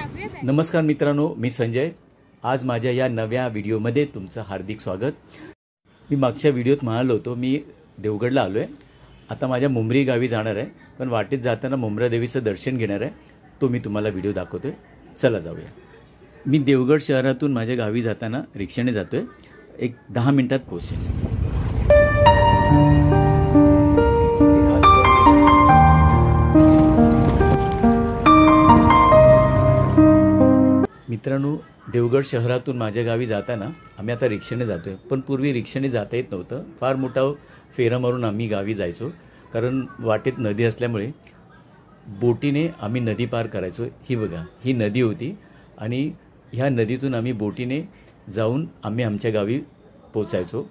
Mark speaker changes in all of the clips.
Speaker 1: नमस्कार मित्रांनो, मी संजय। आज माझ्या या नव्या व्हिडिओमध्ये तुमचं हार्दिक स्वागत। मी मागच्या व्हिडिओत म्हणालो होतो मी देवगडला आलो आहे। आता माझ्या मुंब्री गावी जाणार आहे, पण वाटेत जाताना मुंब्रा देवीचं दर्शन घेणार आहे। तो मी तुम्हाला व्हिडिओ दाखवतोय। चला जाऊया। मी देवगड शहरातून माझ्या गावी जाताना रिक्षाने जातोय। एक 10 मिनिटात पोहोचेन। मित्रांनो, देवगड शहरातून माझ्या गावी जाताना आम्ही आता रिक्षाने जातोय, पण पूर्वी रिक्षाने जाता येत नव्हतं। फार मोठा फेरा मारून आम्ही गावी जायचो, कारण वाटेत नदी असल्यामुळे बोटीने आम्ही नदी पार करायचो। ही बघा, ही नदी होती आणि ह्या नदीतून आम्ही बोटीने जाऊन आम्ही आमच्या गावी पोचायचो।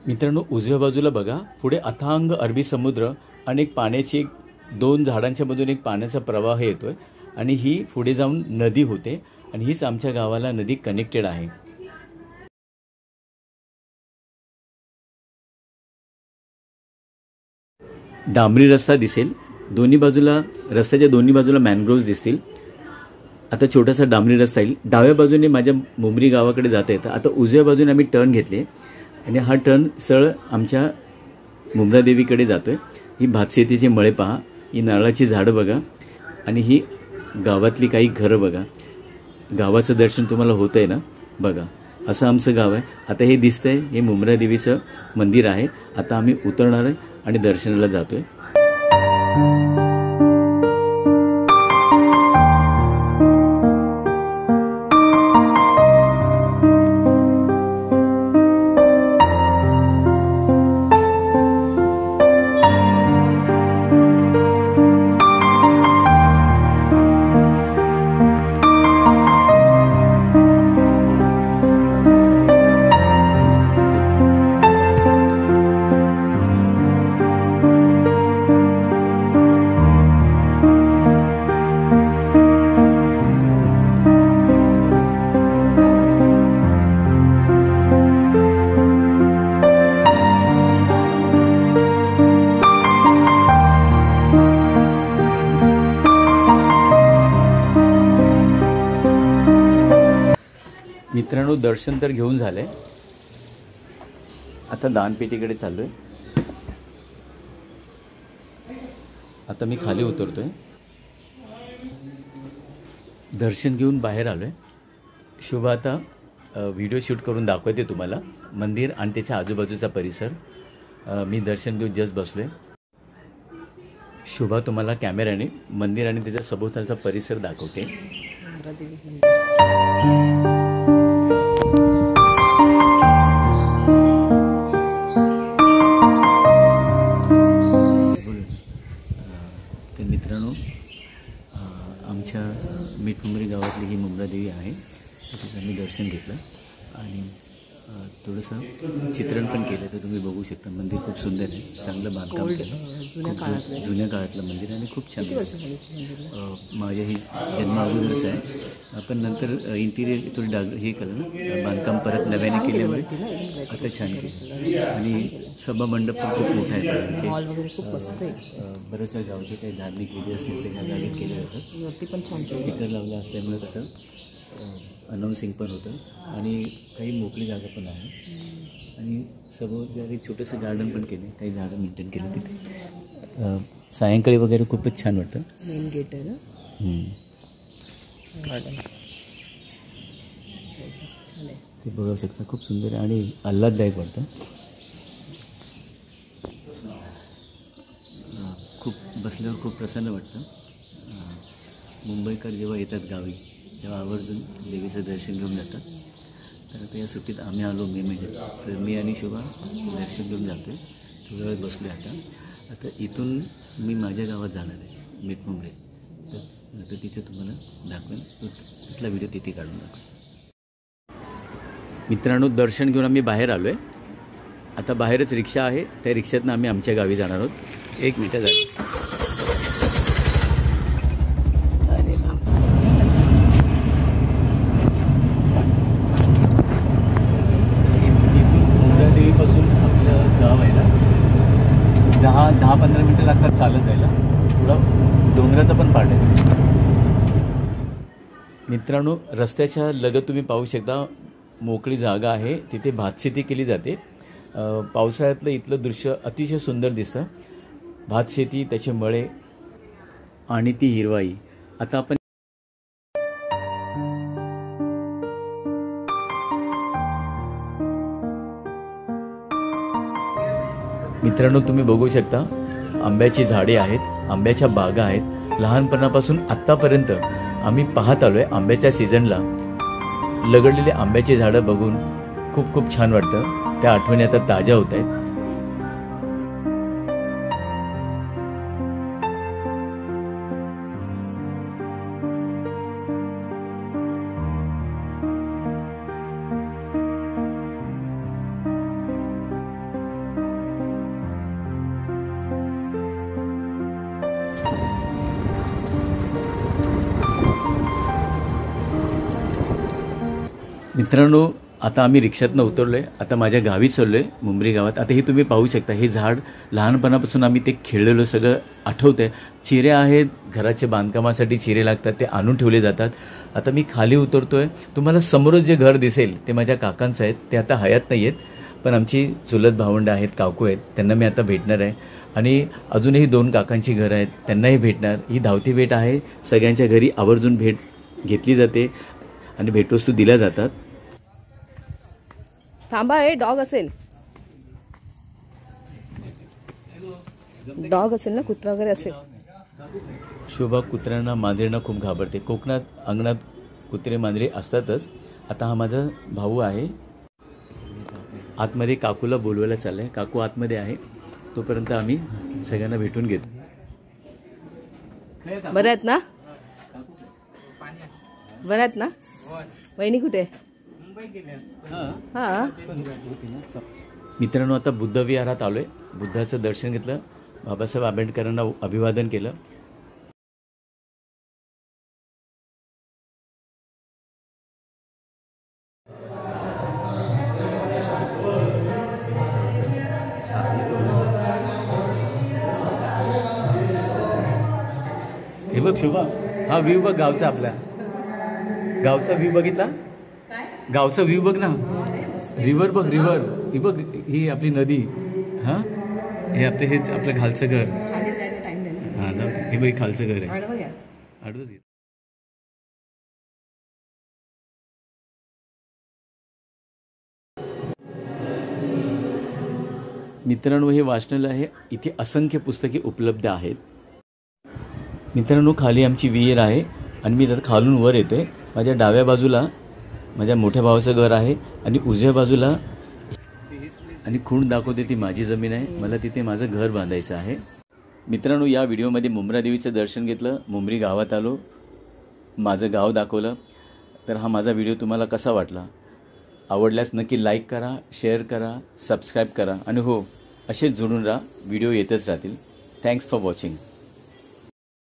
Speaker 1: मित्रांनो, उजव्या बाजूला बघा, पुढे अथांग अरबी समुद्र आणि एक पाण्याची 2 झाडांच्या मधून एक पाण्याचा प्रवाह येतोय आणि ही पुढे जाऊन नदी होते आणि हीच आमच्या गावाला नदी कनेक्टेड आहे। डांबरी रस्ता दिसेल, दोन्ही बाजूला रस्त्याच्या दोन्ही बाजूला मॅनग्रोव्ज दिसतील। आता छोटासा डांबरी रस्ता येईल। डाव्या बाजूने माझ्या मुंब्री गावाकडे जाता येतं। आता उजव्या बाजूने आम्ही टर्न घेतले आणि हा टर्न सरळ आमच्या मुंब्रा देवीकडे जातोय। ही भातशेतीचे मळे पहा, ही नारळाची झाडं बघा आणि ही गावातली काही घरं बघा। गावाचं दर्शन तुम्हाला होतंय ना, बघा असं आमचं गाव आहे। आता हे दिसतंय, हे मुंब्रा देवीचं मंदिर आहे। आता आम्ही उतरणार आहे आणि दर्शनाला जातोय। मित्रांनो, दर्शन तर घेऊन झालंय। आता दानपेटीकडे चाललोय। आता मी खाली उतरतोय। दर्शन घेऊन बाहेर आलोय। शुभा आता व्हिडिओ शूट करून दाखवते तुम्हाला मंदिर आणि त्याच्या आजूबाजूचा परिसर। मी दर्शन घेऊन जस्ट बसलोय। शुभा तुम्हाला कॅमेऱ्याने मंदिर आणि त्याच्या सभोवतालचा परिसर दाखवते। तर मित्रांनो, आमच्या मिठमुंब्री गावातली ही मुंब्रा देवी आहे। तिथं आम्ही दर्शन घेतलं आणि थोडंसं चित्रण पण केलं, तर तुम्ही बघू शकता। मंदिर खूप सुंदर आहे, चांगलं बांधकाम केलं, जुन्या काळातलं मंदिर आणि खूप छान आहे। माझ्याही जन्मा अगोदरच आहे, पण नंतर इंटिरियर थोडी हे केलं ना, बांधकाम परत नव्याने केल्यामुळे आता छान केलं। आणि सभा मंडप पण खूप मोठा आहे। बऱ्याचशा गावचे काही धार्मिक विधी असतील ते ह्या जागेत केले जातात। स्पीकर लावला असल्यामुळे कसं अनाऊन्सिंग पण होतं आणि काही मोकळी जागा पण आहे आणि सभोवताली छोटंसं गार्डन पण केलं, काही झाडं मेंटेन केली तिथे। सायंकाळी वगैरे खूपच छान वाटतं।
Speaker 2: मेन गेट आहे ना, गार्डन
Speaker 1: ते बघू शकता, खूप सुंदर आणि आल्हाददायक वाटतं। खूप बसल्यावर खूप प्रसन्न वाटतं। मुंबईकर जेव्हा येतात गावी तेव्हा आवर्जून देवीचं दर्शन घेऊन जातात। तर आता या सुट्टीत आम्ही आलो मे महिन्यात, तर मी आणि शोभा दर्शन घेऊन जातो। थोड्या वेळ बसलो आता इथून मी माझ्या गावात जाणार आहे, मिठमुंब्री। तर तिथे तुम्हाला दाखवेन, तिथला व्हिडिओ तिथे काढून दाखवेन। मित्रांनो, दर्शन घेऊन आम्ही बाहेर आलो आहे। आता बाहेरच रिक्षा आहे, त्या रिक्षातनं आम्ही आमच्या गावी जाणार आहोत। 1 मिनिट झाली। देवीपासून आपलं गाव आहे ना, 10-15 मिनटं लागतात चालत जायला। थोडा डोंगराचा पण पार्ट आहे। मित्रांनो, रस्त्याच्या लगत तुम्ही पाहू शकता मोकळी जागा आहे, तिथे भातशेती केली जाते. पावसाळ्यातलं इथलं दृश्य अतिशय सुंदर दिसतं. भातशेती, त्याचे मळे आणि ती हिरवाई. आता आपण मित्रांनो, तुम्ही बघू शकता आंब्याची झाडे आहेत, आंब्याच्या बागा आहेत. लहानपणापासून आत्तापर्यंत आम्ही पाहत आलोय. आंब्याच्या सीझनला लगडलेले आंब्याची झाडं बघून खूप खूप छान वाटतं. त्या आठवणी आता ताज्या होत आहेत. मित्रांनो, आता आम्ही रिक्षातनं उतरलोय. आता माझ्या गावी चाललोय, मुंबरी गावात. आता हे तुम्ही पाहू शकता, हे झाड लहानपणापासून आम्ही ते खेळलेलो सगळं आठवतंय. चिरे आहेत, घराच्या बांधकामासाठी चिरे लागतात, ते आणून ठेवले जातात. आता मी खाली उतरतोय. तुम्हाला समोरच जे घर दिसेल ते माझ्या काकांचं आहेत. ते आता हयात नाही आहेत, पण आमची चुलत भावंड आहेत, काकू आहेत, त्यांना मी आता भेटणार आहे. आणि अजूनही 2 काकांची घरं आहेत, त्यांनाही भेटणार. ही धावती भेट आहे. सगळ्यांच्या घरी आवर्जून भेट घेतली जाते आणि भेटवस्तू दिल्या जातात.
Speaker 2: थांबा, हे डॉग असेल, डॉग असेल ना, कुत्रा वगैरे असेल.
Speaker 1: शोभा कुत्र्यांना, मांजरींना खूप घाबरते. कोकणात अंगणात कुत्रे मांजरे असतातच. आता हा माझा भाऊ आहे. आतमध्ये काकूला बोलवायला चाललंय. काकू आतमध्ये आहे. तोपर्यंत आम्ही सगळ्यांना भेटून घेतो.
Speaker 2: बरं आहेत ना? बरं आहेत ना? वहिनी कुठे? हा.
Speaker 1: मित्रांनो, आता बुद्ध विहारात आलोय. बुद्धाचं दर्शन घेतलं, बाबासाहेब आंबेडकरांना अभिवादन केलं. हे बघ शोभा, हा व्ह्यू बघ गावचा, आपला गावचा व्ह्यू बघितला? गावचा व्ह्यू बघ ना, रिव्हर बघ, रिव्हर. ही बघ, ही आपली नदी. हा, हे आपलं, हेच आपलं खालचं घर. हा, जाऊ दे. हे बघ, खालचं घर आहे. आडवंच घे. मित्रांनो, हे वाचनालय आहे. इथे असंख्य पुस्तके उपलब्ध आहेत. मित्रांनो, खाली आमची विहीर आहे आणि मी त्यात खालून वर येतोय. माझ्या डाव्या बाजूला माझ्या मोठ्या भावाचं घर आहे आणि उजव्या बाजूला आणि खूण दाखवते ती माझी जमीन आहे. मला तिथे माझं घर बांधायचं आहे. मित्रांनो, या व्हिडिओमध्ये मुंब्रा देवीचं दर्शन घेतलं, मुंबरी गावात आलो, माझं गाव दाखवलं. तर हा माझा व्हिडिओ तुम्हाला कसा वाटला? आवडल्यास नक्की लाईक करा, शेअर करा, सबस्क्राईब करा आणि हो, असेच जोडून राहा. व्हिडिओ येतच राहतील. Thanks for watching.